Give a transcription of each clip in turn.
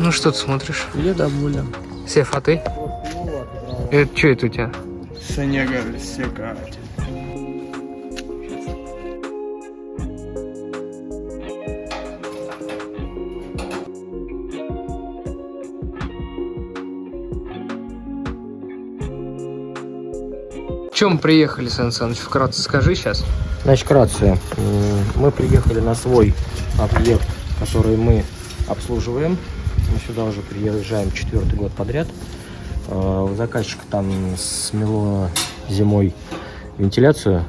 Ну что ты смотришь? Я доволен. Сев, а ты? Это что это у тебя? Снегосекатель. В чем приехали, Сан Саныч? Вкратце скажи сейчас. Значит, вкратце. Мы приехали на свой объект, который мы обслуживаем. Мы сюда уже приезжаем 4-й год подряд. У заказчика там смело зимой вентиляцию.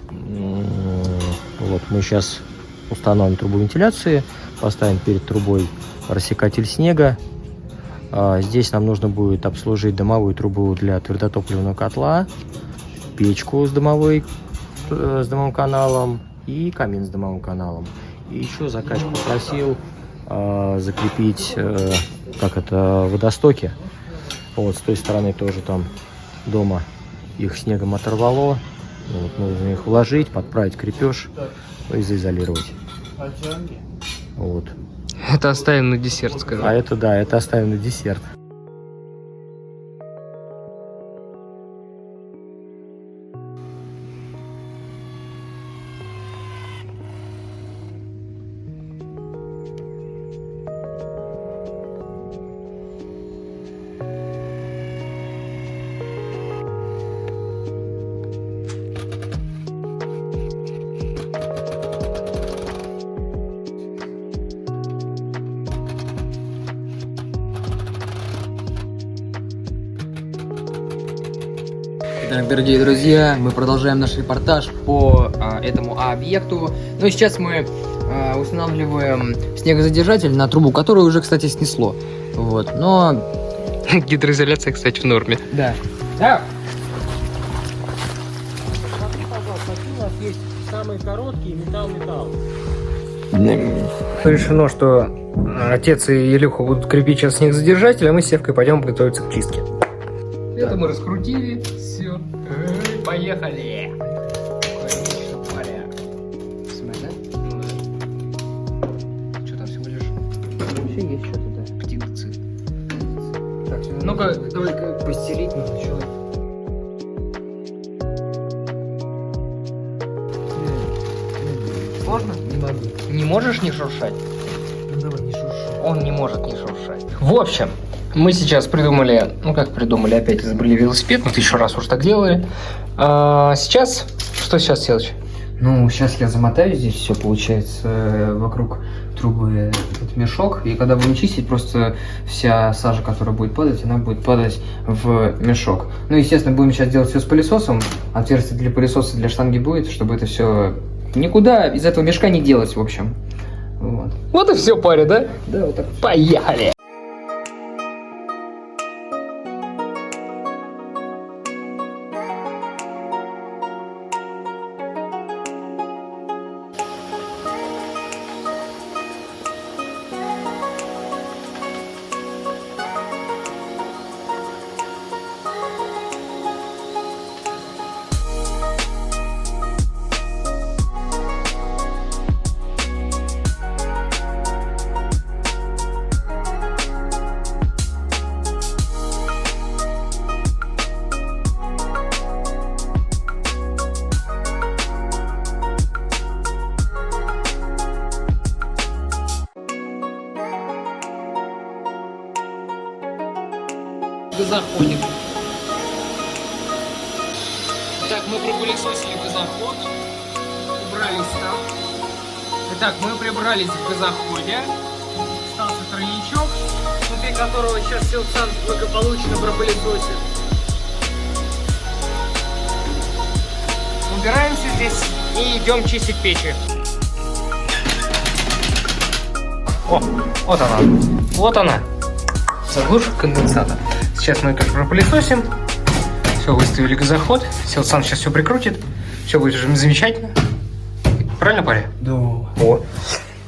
Вот мы сейчас установим трубу вентиляции, поставим перед трубой рассекатель снега. Здесь нам нужно будет обслужить дымовую трубу для твердотопливного котла, печку с дымовым каналом и камин с дымовым каналом. И еще заказчик попросил закрепить водостоки. Вот с той стороны тоже там дома их снегом оторвало. Вот, нужно их уложить, подправить крепеж и заизолировать. Вот. Это оставим на десерт, скажи. А это да, это оставим на десерт. Итак, дорогие друзья, мы продолжаем наш репортаж по этому объекту. Ну и сейчас мы устанавливаем снегозадержатель на трубу, которую уже, кстати, снесло. Вот, но... Гидроизоляция, кстати, в норме. Да. Да. Смотри, пожалуйста, какие у нас есть самые короткие металл-металл. Решено, что отец и Илюха будут крепить сейчас снегозадержатель, а мы с Севкой пойдем готовиться к чистке. Это мы раскрутили. Все. Поехали. Что там всего лишь? Вообще есть что-то, да. Птицы. Так, ну-ка, давай-ка постелить нужно. Что? Сложно? Не могу. Не можешь не шуршать? Ну давай, не шуршу. Он не может не шуршать. В общем, мы сейчас придумали, ну как придумали, опять изобрели велосипед, мы еще раз уж так делали. Сейчас, что сейчас делать? Ну, сейчас я замотаю здесь все, получается, вокруг трубы этот мешок, и когда будем чистить, просто вся сажа, которая будет падать, она будет падать в мешок. Ну, естественно, будем сейчас делать все с пылесосом, отверстие для пылесоса для штанги будет, чтобы это все никуда из этого мешка не делать, в общем. Вот. Вот и все, парень, да? Да, вот так. Поехали! Заходим. Так, мы пропылесосили газоход, убрались там. Итак, мы прибрались в газоходе. Остался тройничок, внутри которого сейчас Силсан благополучно пропылесосит. Убираемся здесь и идем чистить печи. О, вот она. Вот она. Заглушка конденсата. Сейчас мы это пропылесосим. Все, выставили газоход. Силсан сейчас все прикрутит. Все будет уже замечательно. Правильно, парень? Да. О.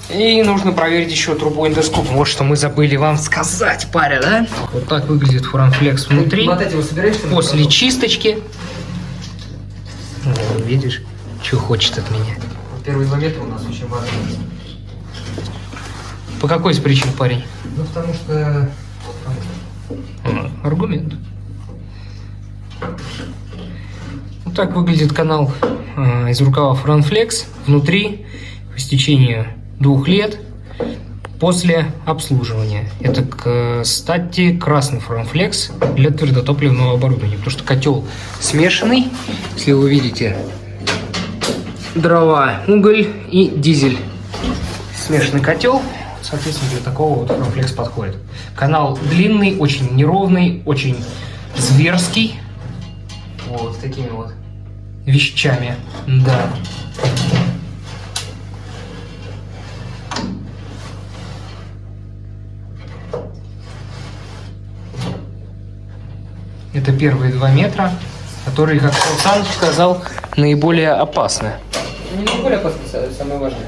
И нужно проверить еще трубу эндоскопом. Вот что мы забыли вам сказать, паря, да? Вот так выглядит фуранфлекс внутри. Вот эти вы собираешься? После чисточки. О, видишь, что хочет от меня. Первые 2 метра у нас очень важны. По какой из причин, парень? Ну, потому что... Аргумент. Вот так выглядит канал из рукава Франфлекс. Внутри, по истечению 2 лет после обслуживания. Это, кстати, красный Франфлекс для твердотопливного оборудования. Потому что котел смешанный. Если вы видите, дрова, уголь и дизель. Смешанный котел. Соответственно, для такого вот Франфлекс подходит. Канал длинный, очень неровный, очень зверский. Вот, с такими вот вещами. Да. Это первые 2 метра, которые, как Сан сказал, наиболее опасны. Не наиболее опасно, это самое важное.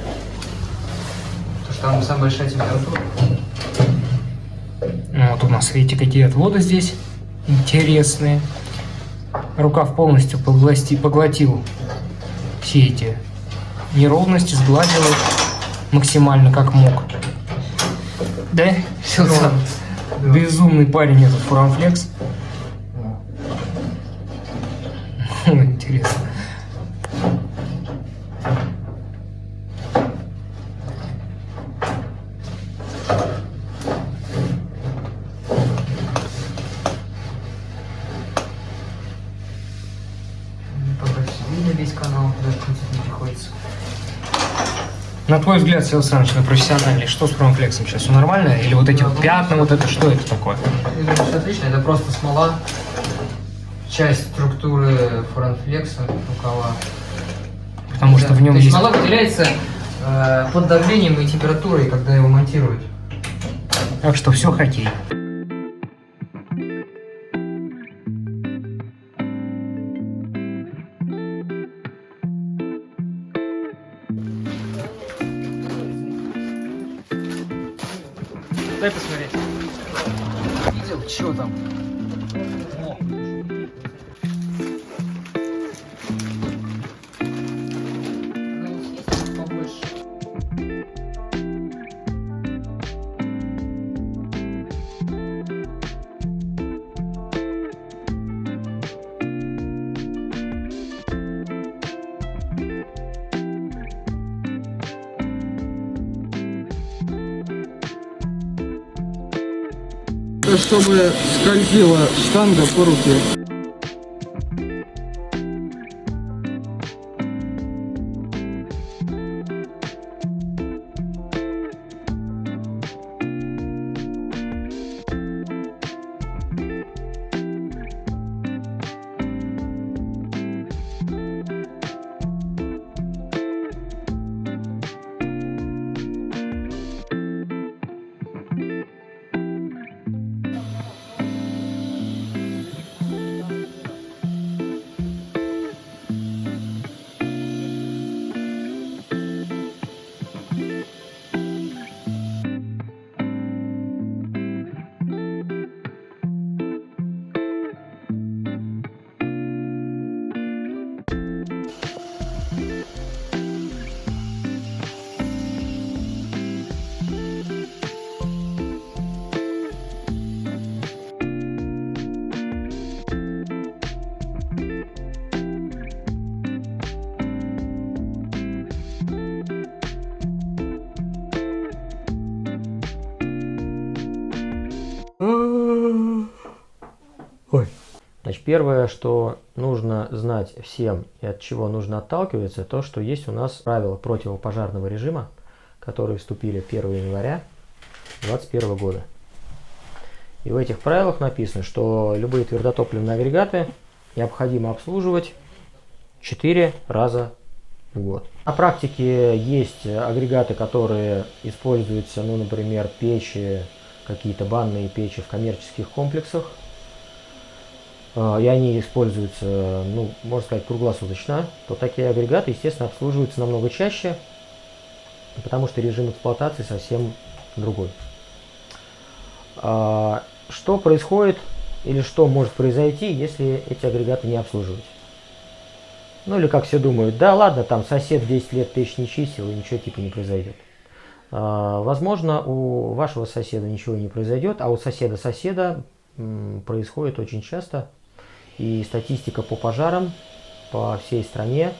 Потому что там самая большая температура. Вот у нас, видите, какие отводы здесь интересные. Рукав полностью поглотил все эти неровности, сгладил их максимально как мог. Да? Все, Да. Безумный парень этот Франфлекс. Интересно. Видно весь канал, даже крутить не приходится. На твой взгляд, Сел Саныч, на профессиональный, что с Франфлексом сейчас? Все нормально? Или вот эти вот пятна, вот это, что это такое? Все отлично, это просто смола. Часть структуры Франфлекса, рукава. Потому что в нем То есть есть... смола выделяется под давлением и температурой, когда его монтируют. Так что все хоккей. Дай посмотреть. Видел, что там? Чтобы скользила штанга по руке. Значит, первое, что нужно знать всем и от чего нужно отталкиваться, то, что есть у нас правила противопожарного режима, которые вступили 1 января 2021 года. И в этих правилах написано, что любые твердотопливные агрегаты необходимо обслуживать 4 раза в год. На практике есть агрегаты, которые используются, ну, например, печи, какие-то банные печи в коммерческих комплексах. И они используются, ну, можно сказать, круглосуточно, то такие агрегаты, естественно, обслуживаются намного чаще, потому что режим эксплуатации совсем другой. Что происходит или что может произойти, если эти агрегаты не обслуживать? Ну или как все думают, да ладно, там сосед 10 лет печь не чистил и ничего типа не произойдет. Возможно, у вашего соседа ничего не произойдет, а у соседа происходит очень часто. И статистика по пожарам по всей стране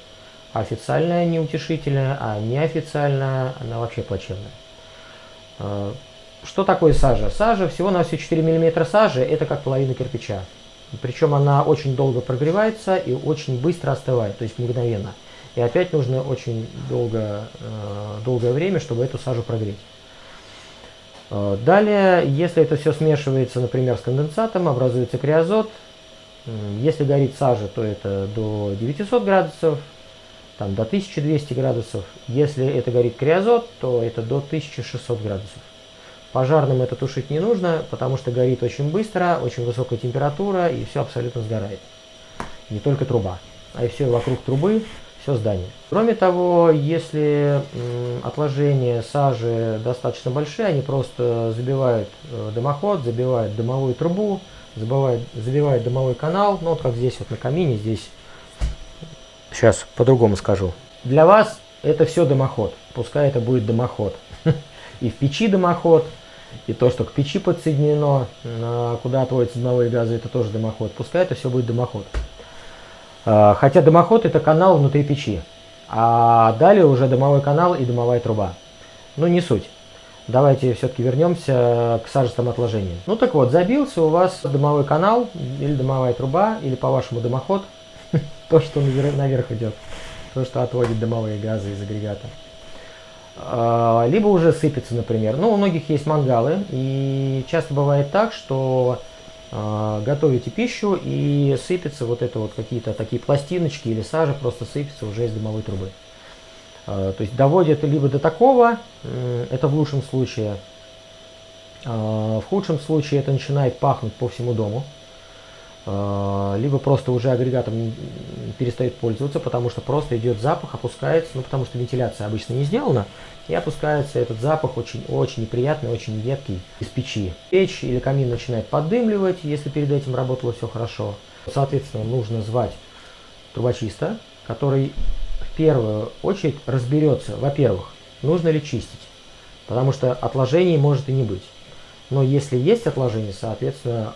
официальная неутешительная, а неофициальная она вообще плачевная. Что такое сажа? Сажа всего-навсего 4 мм сажи, это как половина кирпича. Причем она очень долго прогревается и очень быстро остывает, то есть мгновенно. И опять нужно очень долгое время, чтобы эту сажу прогреть. Далее, если это все смешивается, например, с конденсатом, образуется криозот. Если горит сажа, то это до 900 градусов, там, до 1200 градусов. Если это горит криозот, то это до 1600 градусов. Пожарным это тушить не нужно, потому что горит очень быстро, очень высокая температура и все абсолютно сгорает. Не только труба, а и все вокруг трубы, все здание. Кроме того, если отложения сажи достаточно большие, они просто забивают дымоход, забивают дымовую трубу, забивают дымовой канал. Ну вот как здесь вот на камине, здесь, сейчас по-другому скажу. Для вас это все дымоход, пускай это будет дымоход. И в печи дымоход, и то, что к печи подсоединено, куда отводятся дымовые газы, это тоже дымоход. Пускай это все будет дымоход. Хотя дымоход это канал внутри печи, а далее уже дымовой канал и дымовая труба. Ну не суть. Давайте все-таки вернемся к сажистым отложениям. Ну так вот, забился у вас дымовой канал или дымовая труба, или по-вашему дымоход, то, что наверх идет, то, что отводит дымовые газы из агрегата. Либо уже сыпется, например. Ну, у многих есть мангалы, и часто бывает так, что готовите пищу и сыпется вот это вот какие-то такие пластиночки или сажа просто сыпется уже из дымовой трубы. То есть доводит либо до такого, это в лучшем случае, в худшем случае это начинает пахнуть по всему дому, либо просто уже агрегатом перестает пользоваться, потому что просто идет запах, опускается, ну потому что вентиляция обычно не сделана, и опускается этот запах очень неприятный, очень едкий из печи. Печь или камин начинает поддымливать, если перед этим работало все хорошо. Соответственно, нужно звать трубочиста, который в первую очередь разберется, во-первых, нужно ли чистить, потому что отложений может и не быть. Но если есть отложения, соответственно,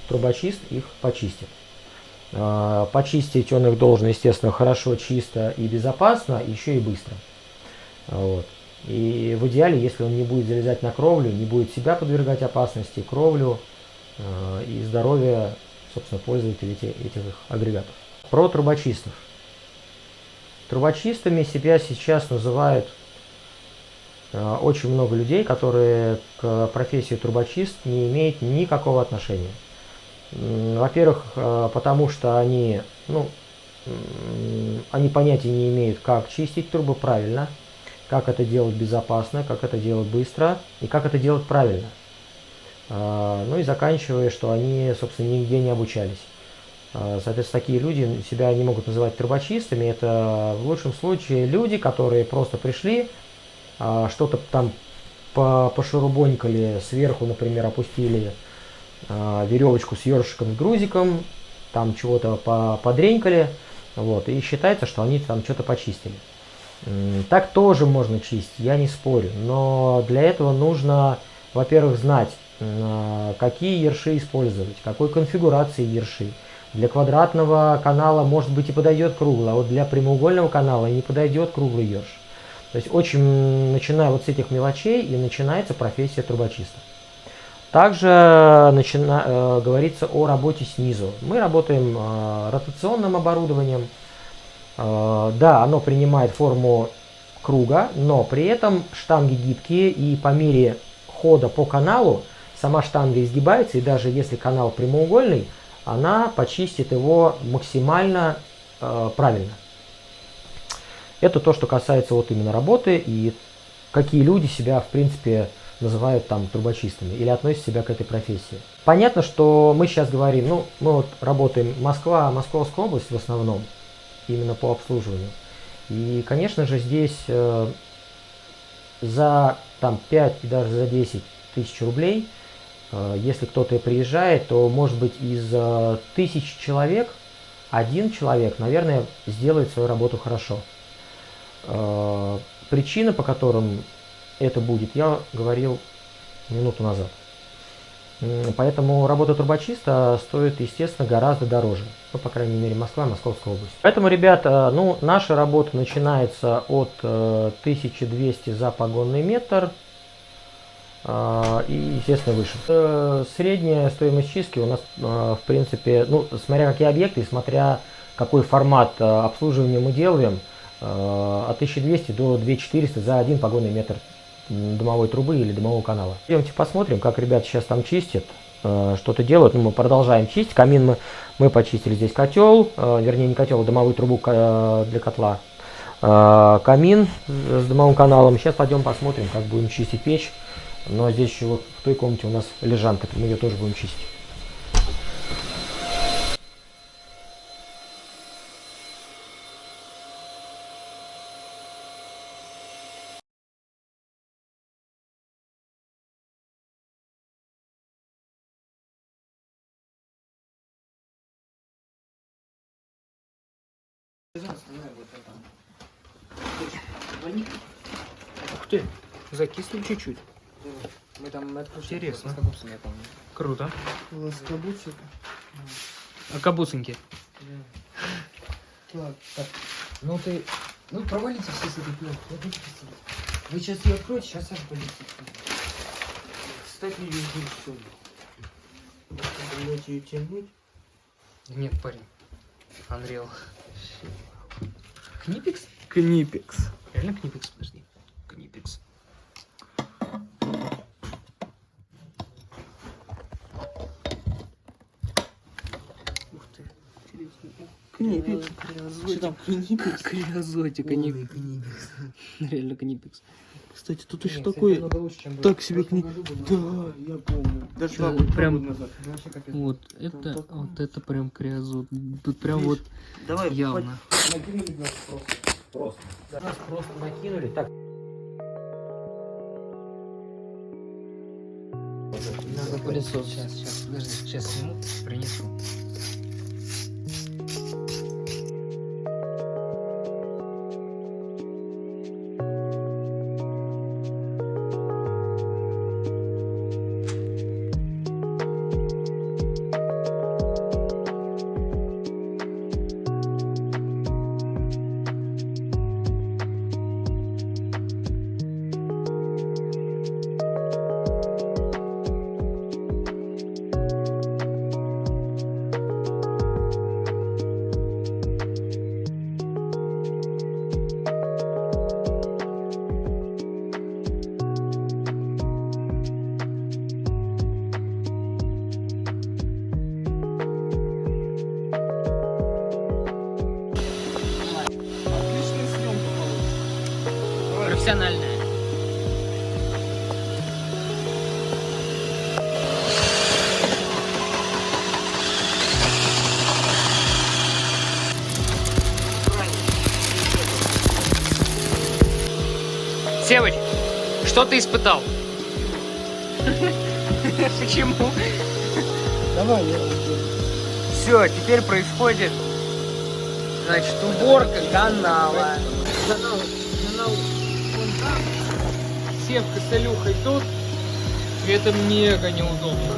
трубочист их почистит. Почистить он их должен, естественно, хорошо, чисто и безопасно, еще и быстро. Вот. И в идеале, если он не будет залезать на кровлю, не будет себя подвергать опасности, кровлю и здоровье, собственно, пользователей этих агрегатов. Про трубочистов. Трубочистами себя сейчас называют очень много людей, которые к профессии трубочист не имеют никакого отношения. Во-первых, потому что они понятия не имеют, как чистить трубы правильно, как это делать безопасно, как это делать быстро и как это делать правильно. Ну и заканчивая, что они, собственно, нигде не обучались. Соответственно, такие люди себя не могут называть трубочистами. Это в лучшем случае люди, которые просто пришли, что-то там пошурубонькали, сверху, например, опустили веревочку с ёршиком и грузиком, там чего-то подренькали, вот, и считается, что они там что-то почистили. Так тоже можно чистить, я не спорю, но для этого нужно, во-первых, знать, какие ерши использовать, какой конфигурации ерши. Для квадратного канала, может быть, и подойдет круглый, а вот для прямоугольного канала не подойдет круглый ерш. То есть очень, начиная вот с этих мелочей, и начинается профессия трубочиста. Также говорится о работе снизу. Мы работаем ротационным оборудованием. Да, оно принимает форму круга, но при этом штанги гибкие, и по мере хода по каналу сама штанга изгибается, и даже если канал прямоугольный, она почистит его максимально правильно. Это то, что касается вот именно работы и какие люди себя, в принципе, называют там трубочистами или относят себя к этой профессии. Понятно, что мы сейчас говорим, ну, мы вот работаем Москва, Московская область в основном, именно по обслуживанию. И, конечно же, здесь за там 5 и даже за 10 тысяч рублей, если кто-то приезжает, то, может быть, из 1000 человек, 1 человек, наверное, сделает свою работу хорошо. Причины, по которым это будет, я говорил минуту назад. Поэтому работа трубочиста стоит, естественно, гораздо дороже. Ну, по крайней мере, Москва, Московская область. Поэтому, ребята, ну, наша работа начинается от 1200 за погонный метр. И, естественно, выше. Средняя стоимость чистки у нас, в принципе, ну, смотря какие объекты и смотря какой формат обслуживания мы делаем, от 1200 до 2400 за один погонный метр дымовой трубы или дымового канала. Идемте посмотрим, как ребята сейчас там чистят, что-то делают. Ну, мы продолжаем чистить. Камин мы почистили. Здесь котел, вернее не котел, а дымовую трубу для котла. Камин с дымовым каналом. Сейчас пойдем посмотрим, как будем чистить печь. Но здесь еще вот в той комнате у нас лежанка, мы ее тоже будем чистить. Ух ты, закисли чуть-чуть. Мы там Интересно. с я помню. Круто. Ласкобутик. А кабуцинки? Так, ну ты... Ну провалите все с этой пленки, я буду посидеть. Вы сейчас ее откроете, сейчас я полетит. Кстати, ее все. Блять, ее тянуть. Нет, парень. Unreal. Книпикс? Книпикс. Реально Книпикс? Подожди. Книпикс. Ух ты. Книпикс. Что там? Книпикс. Криозотика, не реально Книпикс. Кстати, тут еще такой... Так себе книг. Да, я помню. Даже Да, два прям- года назад. Вот это прям криозот. Тут прям вот Давай, явно. накинули нас просто. Нас просто накинули. Так. Надо пылесос. Сейчас, подожди, сейчас сниму, принесу. Отличная съемка получится. Профессиональная. Севыч, что ты испытал? Почему? Давай, я Все, теперь происходит, значит, уборка канала. Канал вон там. Севка с Илюхой тут. И это мега неудобно.